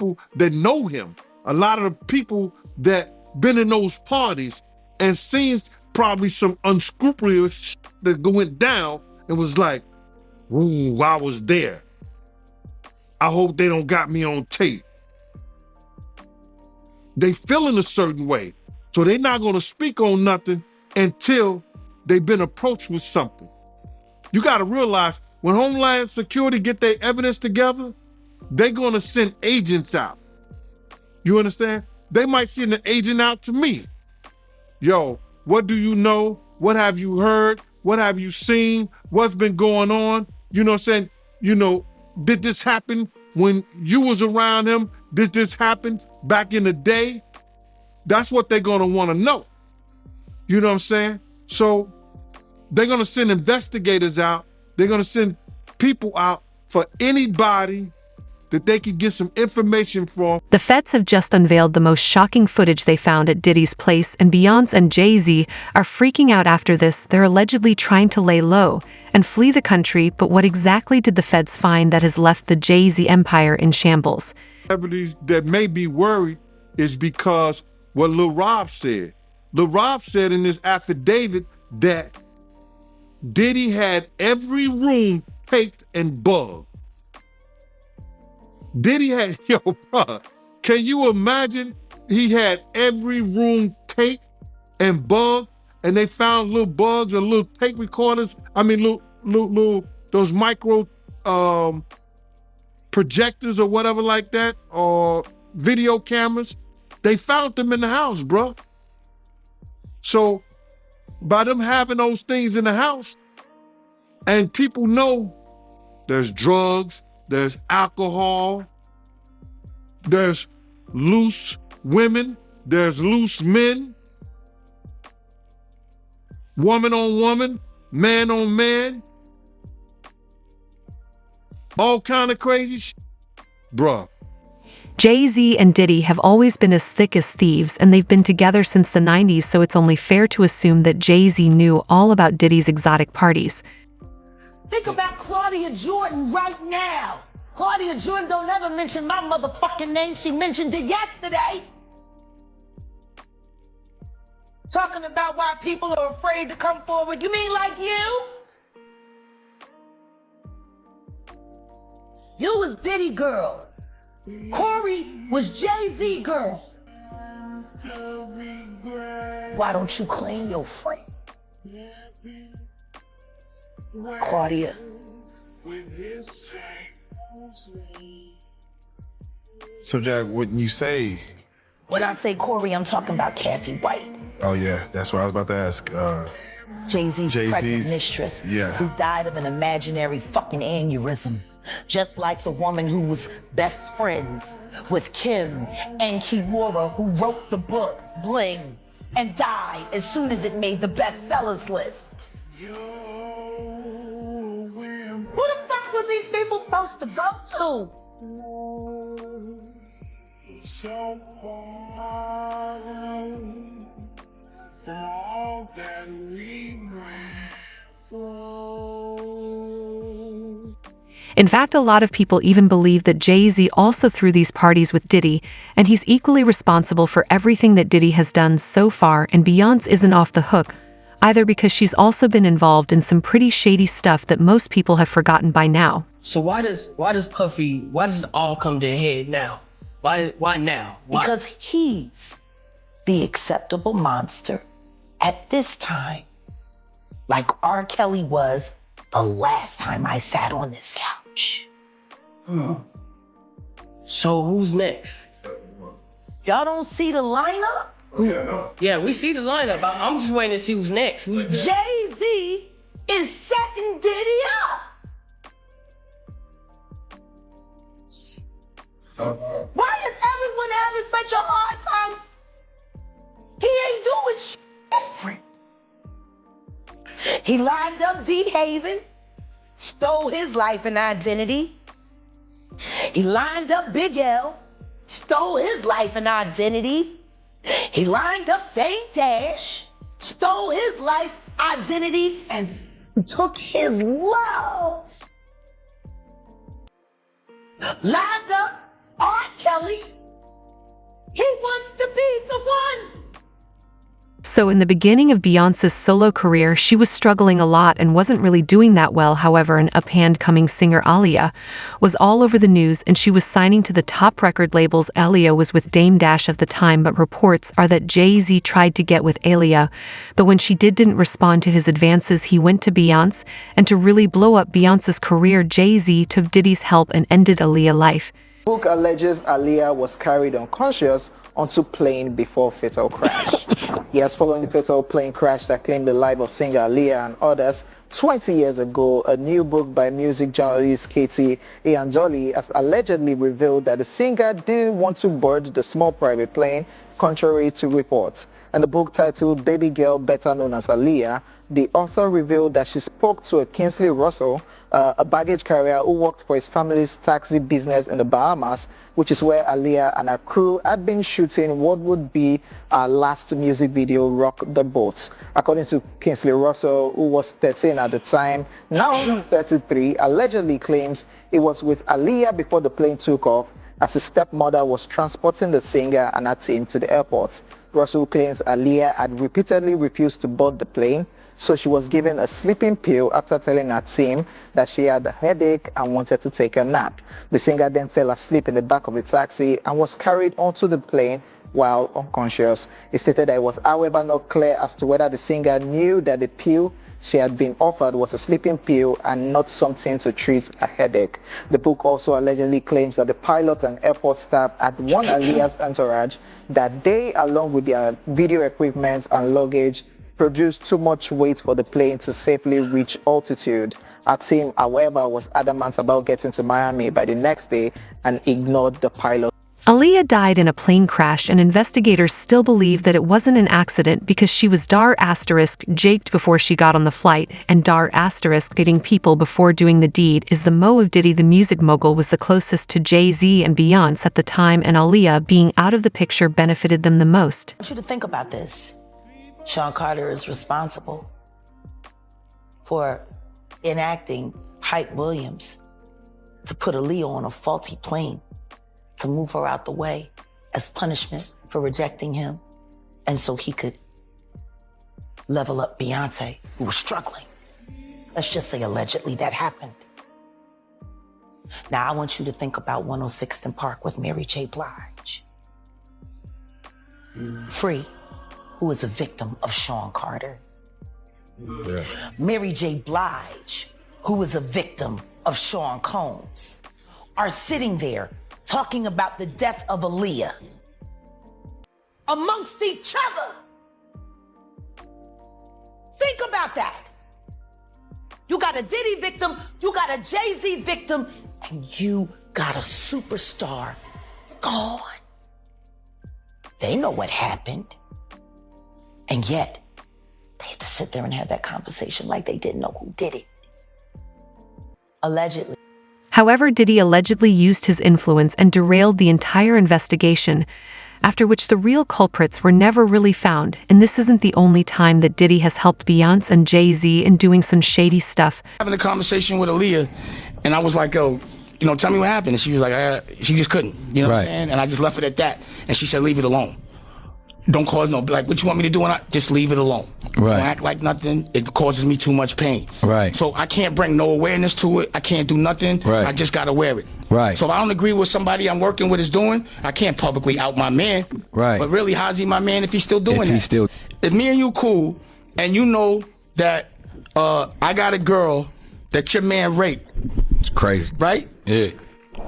people that know him, a lot of the people that been in those parties and seen probably some unscrupulous shit that went down and was like, ooh, I was there. I hope they don't got me on tape. They feeling a certain way. So they're not gonna speak on nothing until they've been approached with something. You gotta realize when Homeland Security get their evidence together, they're gonna send agents out. You understand? They might send an agent out to me. Yo, what do you know? What have you heard? What have you seen? What's been going on? You know what I'm saying? You know, did this happen when you was around him? Did this happen back in the day? That's what they're gonna wanna know. You know what I'm saying? So they're gonna send investigators out. They're gonna send people out for anybody that they can get some information from. The feds have just unveiled the most shocking footage they found at Diddy's place, and Beyoncé and Jay-Z are freaking out after this. They're allegedly trying to lay low and flee the country, but what exactly did the feds find that has left the Jay-Z empire in shambles? Celebrities that may be worried is because what Lil Rob said. Lil Rob said in this affidavit that Diddy had every room taped and bugged. Diddy had, yo, bro, can you imagine? He had every room taped and bugged, and they found little bugs or little tape recorders. I mean, little those micro projectors or whatever like that, or video cameras. They found them in the house, bro. So by them having those things in the house, and people know there's drugs, there's alcohol, there's loose women, there's loose men, woman on woman, man on man, all kind of crazy shit. Bruh. Jay-Z and Diddy have always been as thick as thieves, and they've been together since the 90s, so it's only fair to assume that Jay-Z knew all about Diddy's exotic parties. Think about Claudia Jordan right now. Claudia Jordan don't ever mention my motherfucking name. She mentioned it yesterday. Talking about why people are afraid to come forward. You mean like you? You was Diddy girl. Corey was Jay-Z girl. Why don't you claim your friend? Claudia. So Jack, wouldn't you say? When I say Corey, I'm talking about Kathy White. Oh yeah, that's what I was about to ask. Jay-Z's pregnant mistress, yeah, who died of an imaginary fucking aneurysm. Just like the woman who was best friends with Kim and Kiwara, who wrote the book Bling and died as soon as it made the bestsellers list. Who the fuck was these people supposed to go to? So far from all that we went through. In fact, a lot of people even believe that Jay-Z also threw these parties with Diddy, and he's equally responsible for everything that Diddy has done so far, and Beyoncé isn't off the hook, either, because she's also been involved in some pretty shady stuff that most people have forgotten by now. So why does it all come to a head now? Why now? Why? Because he's the acceptable monster at this time, like R. Kelly was the last time I sat on this couch. So who's next? Y'all don't see the lineup? Yeah, we see the lineup. I'm just waiting to see who's next. Jay-Z is setting Diddy up. Why is everyone having such a hard time? He ain't doing shit different. He lined up D. Haven, stole his life and identity. He lined up Big L, stole his life and identity. He lined up Fame Dash, stole his life, identity, and took his love. Lined up R. Kelly, he wants to be the one. So in the beginning of Beyoncé's solo career, she was struggling a lot and wasn't really doing that well. However, an up-and-coming singer, Aaliyah, was all over the news and she was signing to the top record labels. Aaliyah was with Dame Dash at the time, but reports are that Jay-Z tried to get with Aaliyah, but when she didn't respond to his advances, he went to Beyoncé, and to really blow up Beyoncé's career, Jay-Z took Diddy's help and ended Aaliyah's life. The book alleges Aaliyah was carried unconscious onto plane before fatal crash. Yes, following the fatal plane crash that claimed the life of singer Aaliyah and others 20 years ago, a new book by music journalist Katie Ianjoli has allegedly revealed that the singer didn't want to board the small private plane, contrary to reports. And the book, titled Baby Girl, better known as Aaliyah, the author revealed that she spoke to a Kingsley Russell, a baggage carrier who worked for his family's taxi business in the Bahamas, which is where Aaliyah and her crew had been shooting what would be our last music video, Rock the Boat. According to Kingsley Russell, who was 13 at the time, now 33, allegedly claims it was with Aaliyah before the plane took off, as his stepmother was transporting the singer and her team to the airport. Russell claims Aaliyah had repeatedly refused to board the plane, so she was given a sleeping pill after telling her team that she had a headache and wanted to take a nap. The singer then fell asleep in the back of the taxi and was carried onto the plane while unconscious. It stated that it was, however, not clear as to whether the singer knew that the pill she had been offered was a sleeping pill and not something to treat a headache. The book also allegedly claims that the pilot and airport staff had warned Aaliyah's entourage that they, along with their video equipment and luggage, produced too much weight for the plane to safely reach altitude. Our team, however, was adamant about getting to Miami by the next day and ignored the pilot. Aaliyah died in a plane crash, and investigators still believe that it wasn't an accident because she was *jaked before she got on the flight, and getting people before doing the deed is the mo of Diddy. The music mogul was the closest to Jay-Z and Beyoncé at the time, and Aaliyah being out of the picture benefited them the most. I want you to think about this. Sean Carter is responsible for enacting Hype Williams to put Aaliyah on a faulty plane to move her out the way as punishment for rejecting him, and so he could level up Beyoncé, who was struggling. Let's just say allegedly that happened. Now I want you to think about 106th and Park with Mary J. Blige. Free, who is a victim of Sean Carter. Yeah. Mary J. Blige, who is a victim of Sean Combs, are sitting there talking about the death of Aaliyah amongst each other. Think about that. You got a Diddy victim, you got a Jay-Z victim, and you got a superstar gone. They know what happened. And yet, they had to sit there and have that conversation like they didn't know who did it. Allegedly. However, Diddy allegedly used his influence and derailed the entire investigation, after which the real culprits were never really found, and this isn't the only time that Diddy has helped Beyoncé and Jay-Z in doing some shady stuff. Having a conversation with Aaliyah, and I was like, yo, tell me what happened. And she was like, she just couldn't, what I'm saying? And I just left it at that. And she said, leave it alone. Don't cause like, what you want me to do? And just leave it alone. Right. Don't act like nothing. It causes me too much pain. Right. So I can't bring no awareness to it. I can't do nothing. Right. I just gotta wear it. Right. So if I don't agree with somebody I'm working with is doing, I can't publicly out my man. Right. But really, how's he my man if he's still doing that? If me and you cool, and you know that I got a girl that your man raped. It's crazy. Right? Yeah.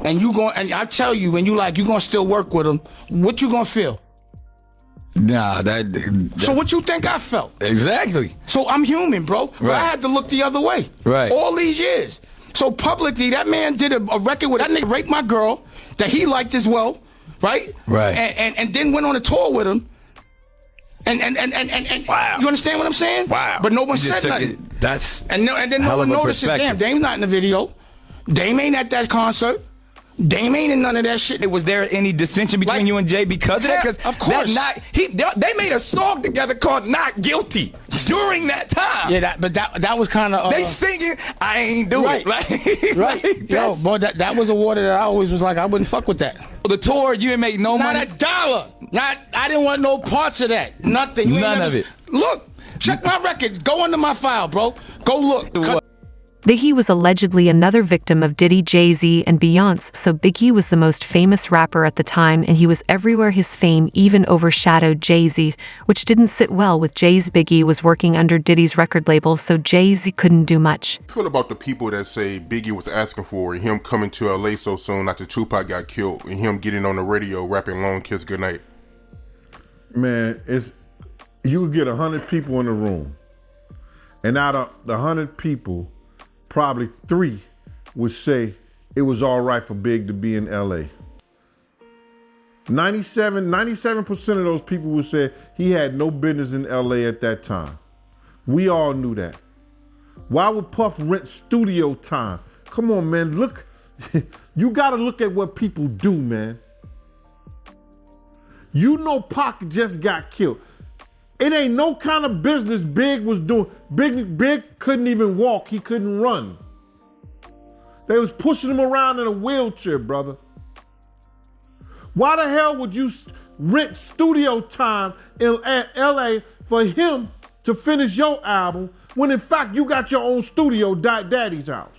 And I tell you, when you gonna still work with him, what you gonna feel? Nah, so what you think I felt? Exactly. So I'm human, bro. But Right. I had to look the other way. Right. All these years. So publicly, that man did a record with that nigga raped my girl that he liked as well, right? Right. And then went on a tour with him. And Wow. You understand what I'm saying? Wow. But no one You just said took nothing. it- And then no hell one of a noticed it. Damn, perspective. Dame's not in the video. Dame ain't at that concert. Dame ain't in none of that shit. Was there any dissension between you and Jay because of that? Because of course. They made a song together called "Not Guilty" during that time. Yeah, but that was kind of they singing, "I ain't do right. it." Like, Right. like, Yo, boy, that was a water that I always was like, I wouldn't fuck with that. The tour, you ain't make no Not money. a dollar. I didn't want no parts of that. Nothing. You ain't None never- of it. Look, check my record. Go into my file, bro. Go look. Biggie was allegedly another victim of Diddy, Jay-Z, and Beyoncé, so Biggie was the most famous rapper at the time, and he was everywhere. His fame even overshadowed Jay-Z, which didn't sit well with Jay's. Biggie was working under Diddy's record label, so Jay-Z couldn't do much. I feel about the people that say Biggie was asking for him coming to LA so soon after Tupac got killed and him getting on the radio rapping Long Kiss Goodnight. Man, you would get 100 people in the room, and out of the 100 people, probably 3 would say it was all right for Big to be in LA. 97% of those people would say he had no business in LA at that time. We all knew that. Why would Puff rent studio time? Come on, man, look. You gotta look at what people do, man. You know Pac just got killed. It ain't no kind of business Big was doing. Big couldn't even walk. He couldn't run. They was pushing him around in a wheelchair, brother. Why the hell would you rent studio time at LA for him to finish your album when in fact you got your own studio, Daddy's house?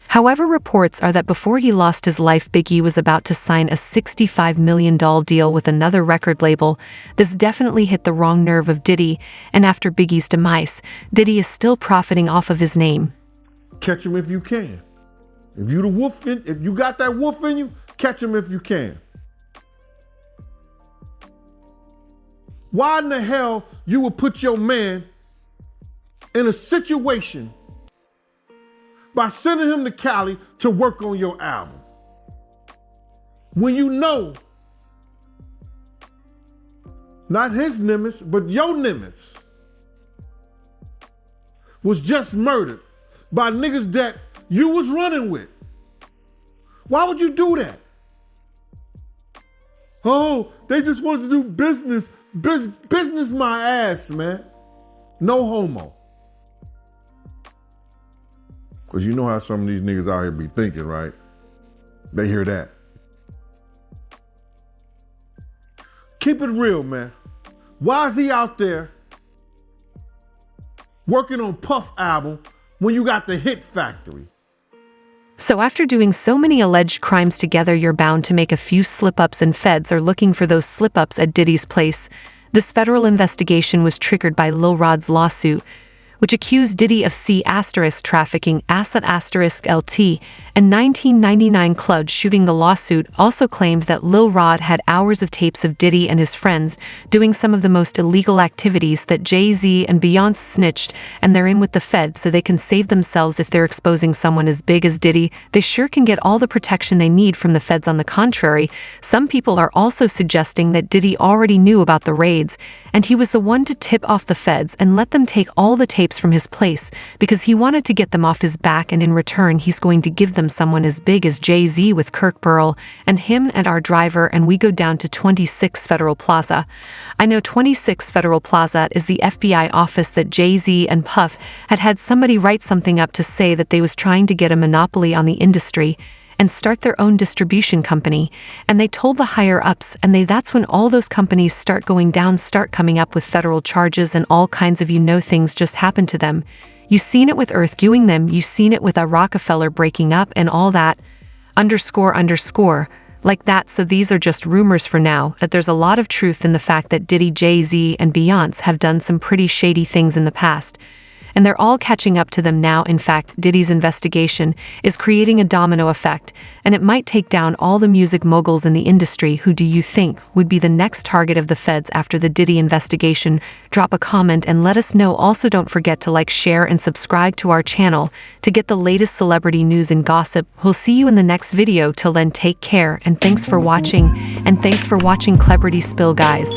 However, reports are that before he lost his life, Biggie was about to sign a $65 million deal with another record label. This definitely hit the wrong nerve of Diddy, and after Biggie's demise, Diddy is still profiting off of his name. Catch him if you can. If you got that wolf in you, catch him if you can. Why in the hell you would put your man in a situation by sending him to Cali to work on your album, when you know not his Nimitz, but your Nimitz was just murdered by niggas that you was running with? Why would you do that? Oh, they just wanted to do business. Business my ass, man. No homo. Because you know how some of these niggas out here be thinking, right? They hear that. Keep it real, man. Why is he out there working on Puff album when you got the Hit Factory? So after doing so many alleged crimes together, you're bound to make a few slip-ups, and feds are looking for those slip-ups at Diddy's place. This federal investigation was triggered by Lil Rod's lawsuit, which accused Diddy of C** trafficking asset *LT, and 1999 Clud shooting. The lawsuit also claimed that Lil Rod had hours of tapes of Diddy and his friends doing some of the most illegal activities, that Jay-Z and Beyoncé snitched, and they're in with the Fed so they can save themselves. If they're exposing someone as big as Diddy, they sure can get all the protection they need from the feds. On the contrary, some people are also suggesting that Diddy already knew about the raids, and he was the one to tip off the feds and let them take all the tapes from his place because he wanted to get them off his back, and in return he's going to give them someone as big as Jay-Z with Kirk Burrell and him and our driver. And we go down to 26 Federal Plaza. I know 26 Federal Plaza is the FBI office that Jay-Z and Puff had somebody write something up to say that they was trying to get a monopoly on the industry and start their own distribution company, and they told the higher-ups, and that's when all those companies start going down, start coming up with federal charges and all kinds of things just happen to them. You seen it with Earth doing them, you seen it with a Rockefeller breaking up and all that, __, like that. So these are just rumors for now, that there's a lot of truth in the fact that Diddy, Jay-Z, and Beyoncé have done some pretty shady things in the past, and they're all catching up to them now. In fact, Diddy's investigation is creating a domino effect, and it might take down all the music moguls in the industry. Who do you think would be the next target of the feds after the Diddy investigation? Drop a comment and let us know. Also, don't forget to like, share, and subscribe to our channel to get the latest celebrity news and gossip. We'll see you in the next video. Till then, take care, and thanks for watching. And thanks for watching Celebrity Spill, guys.